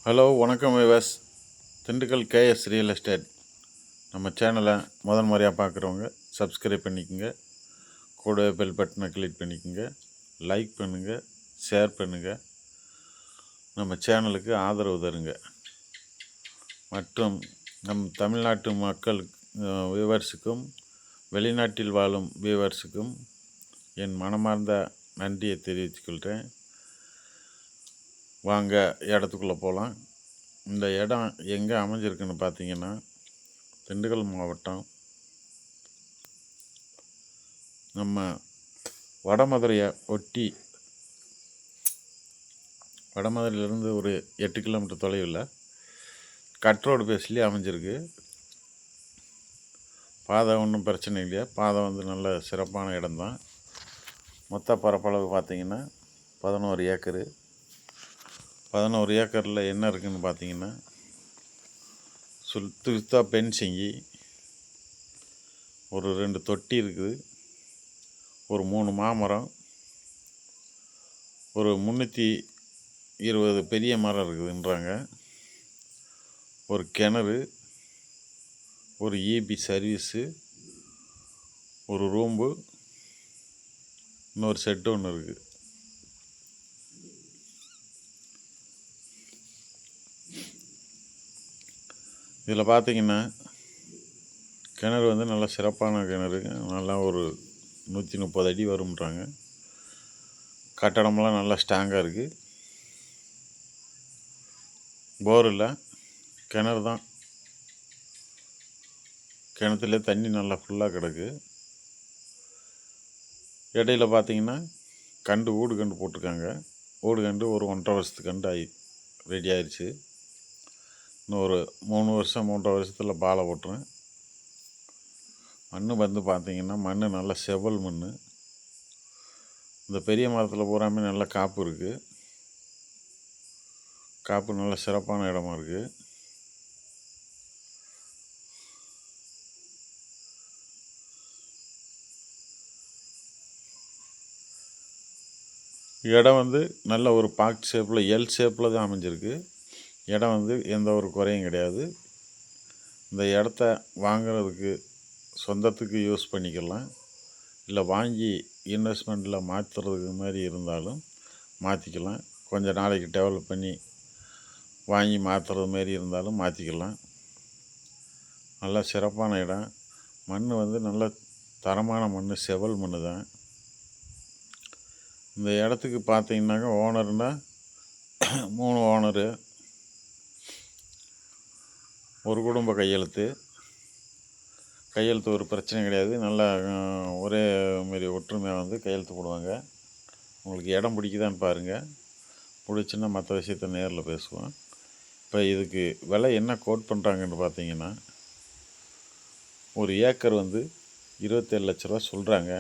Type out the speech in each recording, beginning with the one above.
Hello வணக்கம் விவாஸ். Dindigul KS real estate நம்ம சேனலை முதல் முறையாக பார்க்குறவங்க சப்ஸ்கிரைப் பண்ணிக்கோங்க. கூட பெல் பட்டனை கிளிக் பண்ணிக்கோங்க. லைக் பண்ணுங்கள், ஷேர் பண்ணுங்கள். நம்ம சேனலுக்கு ஆதரவு தருங்க. மற்றும் நம் தமிழ்நாட்டு மக்கள் வியூவர்ஸுக்கும் வெளிநாட்டில் வாழும் வியூவர்ஸுக்கும் என் மனமார்ந்த நன்றியை தெரிவித்துக்கொள்கிறேன். வாங்க இடத்துக்குள்ளே போகலாம். இந்த இடம் எங்கே அமைஞ்சிருக்குன்னு பார்த்தீங்கன்னா, திண்டுக்கல் மாவட்டம் நம்ம வடமதுரையை ஒட்டி, வடமதுரையிலேருந்து ஒரு 8 கிலோமீட்டர் தொலைவில் கட்ரோடு பேஸ்லேயே அமைஞ்சிருக்கு. பாதை ஒன்றும் பிரச்சனை இல்லையா. பாதை நல்ல சிறப்பான இடம்தான். மொத்த பரப்பளவு பார்த்திங்கன்னா 11 ஏக்கரு. 11 ஏக்கரில் என்ன இருக்குதுன்னு பார்த்தீங்கன்னா, சுத்தா பென்சிங்கி, ஒரு 2 தொட்டி இருக்குது, ஒரு 3 மாமரம், ஒரு 320 பெரிய மரம் இருக்குதுன்றாங்க, ஒரு கிணறு, ஒரு இபி சர்வீஸு, ஒரு ரூம்பு, இன்னொரு செட்டு ஒன்று இருக்குது. இதில் பார்த்திங்கன்னா கிணறு நல்ல சிறப்பான கிணறு. நல்லா ஒரு 130 அடி வரும்ன்றாங்க. கட்டடமெல்லாம் நல்லா ஸ்ட்ராங்காக இருக்குது. போர் இல்லை, கிணறு தான். கிணத்துல தண்ணி நல்லா ஃபுல்லாக கிடக்கு. இடையில பார்த்திங்கன்னா ஊடு கண்டு போட்டிருக்காங்க. ஊடு கண்டு ஒரு 1.5 வருஷத்துக்கு கண்டு ரெடி ஆயிடுச்சு. இன்னும் ஒரு 3 வருஷம் 3.5 வருஷத்தில் பாலை போட்டுருவேன். மண் பார்த்திங்கன்னா மண் நல்லா செவல் மண். இந்த பெரிய மரத்தில் பூராமே நல்ல காப்பு இருக்குது. காப்பு நல்ல சிறப்பான இடமா இருக்குது. இடம் நல்ல ஒரு பாக்ட் ஷேப்பில், எல் ஷேப்பில் தான் அமைஞ்சிருக்கு. இடம் எந்த ஒரு குறையும் கிடையாது. இந்த இடத்த வாங்கிறதுக்கு சொந்தத்துக்கு யூஸ் பண்ணிக்கலாம், இல்லை வாங்கி இன்வெஸ்ட்மெண்ட்டில் மாற்றுறதுக்கு மாதிரி இருந்தாலும் மாற்றிக்கலாம். கொஞ்சம் நாளைக்கு டெவலப் பண்ணி வாங்கி மாற்றுறது மாரி இருந்தாலும் மாற்றிக்கலாம். நல்லா சிறப்பான இடம். மண் நல்ல தரமான மண், செவல் மண் தான். இந்த இடத்துக்கு பார்த்தீங்கன்னாக்கா ஓனர்னால் 3 ஓனரு, ஒரு குடும்ப கையெழுத்து ஒரு பிரச்சனை கிடையாது. நல்லா ஒரே மாரி ஒற்றுமையாக கையெழுத்து போடுவாங்க. உங்களுக்கு இடம் பிடிக்குதான்னு பாருங்கள். பிடிச்சுன்னா மற்ற விஷயத்த நேரில் பேசுவோம். இப்போ இதுக்கு விலை என்ன கோட் பண்ணுறாங்கன்னு பார்த்தீங்கன்னா, ஒரு ஏக்கர் 27 லட்ச ரூபா சொல்கிறாங்க.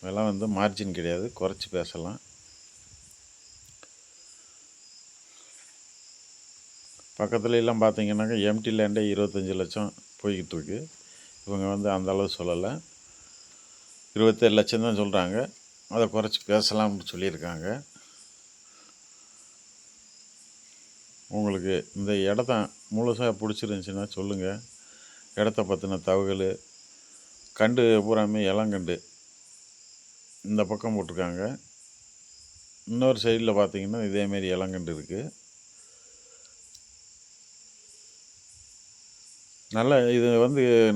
விலை மார்ஜின் கிடையாது, குறைச்சி பேசலாம். பக்கத்துலலாம் பார்த்தீங்கன்னாக்கா எம்டி லேண்டே 25 லட்சம் போய்கிட்டு இருக்கு. இவங்க அந்த அளவு சொல்லலை, 27 லட்சம் தான் சொல்கிறாங்க. அதை குறைச்சி பேசலாம்னு சொல்லியிருக்காங்க. உங்களுக்கு இந்த இடத்த முழுசாக பிடிச்சிருந்துச்சின்னா சொல்லுங்கள். இடத்த பற்றின தகவல், கண்டு பூராமே இளங்கண்டு இந்த பக்கம் போட்டிருக்காங்க. இன்னொரு சைடில் பார்த்தீங்கன்னா இதேமாரி இளங்கண்டு இருக்குது. நல்லா இது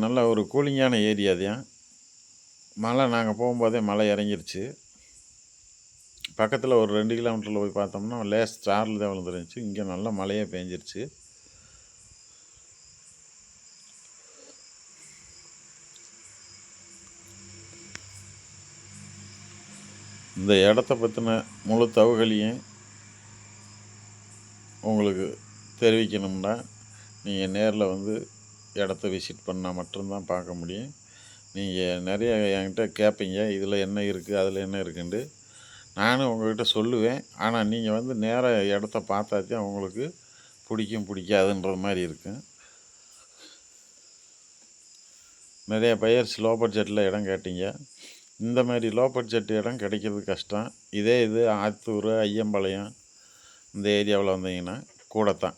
நல்ல ஒரு கூலிங்கான ஏரியா தான். மழை நாங்கள் போகும்போதே மழை இறங்கிருச்சு. பக்கத்தில் ஒரு 2 கிலோமீட்டரில் போய் பார்த்தோம்னா லேஸ் சாரில் தான் விழுந்துருந்துச்சு. இங்கே நல்ல மழையே பெஞ்சிருச்சு. இந்த இடத்த பற்றின முழு தகவலையும் உங்களுக்கு தெரிவிக்கணும்னா நீங்கள் நேரில் இடத்த விசிட் பண்ணால் மட்டும்தான் பார்க்க முடியும். நீங்கள் நிறைய என்கிட்ட கேட்பீங்க, இதில் என்ன இருக்குது அதில் என்ன இருக்குன்ட்டு. நானும் உங்கள்கிட்ட சொல்லுவேன். ஆனால் நீங்கள் நேராக இடத்த பார்த்தாத்தான் உங்களுக்கு பிடிக்கும் பிடிக்காதுன்ற மாதிரி இருக்கும். நிறைய பையர்ஸ் லோ பட்ஜெட்டில் இடம் கேட்டீங்க. இந்த மாதிரி லோ பட்ஜெட் இடம் கிடைக்கிறது கஷ்டம். இது ஆத்தூர், ஐயம்பாளையம் இந்த ஏரியாவில் வந்தீங்கன்னா கூட தான்.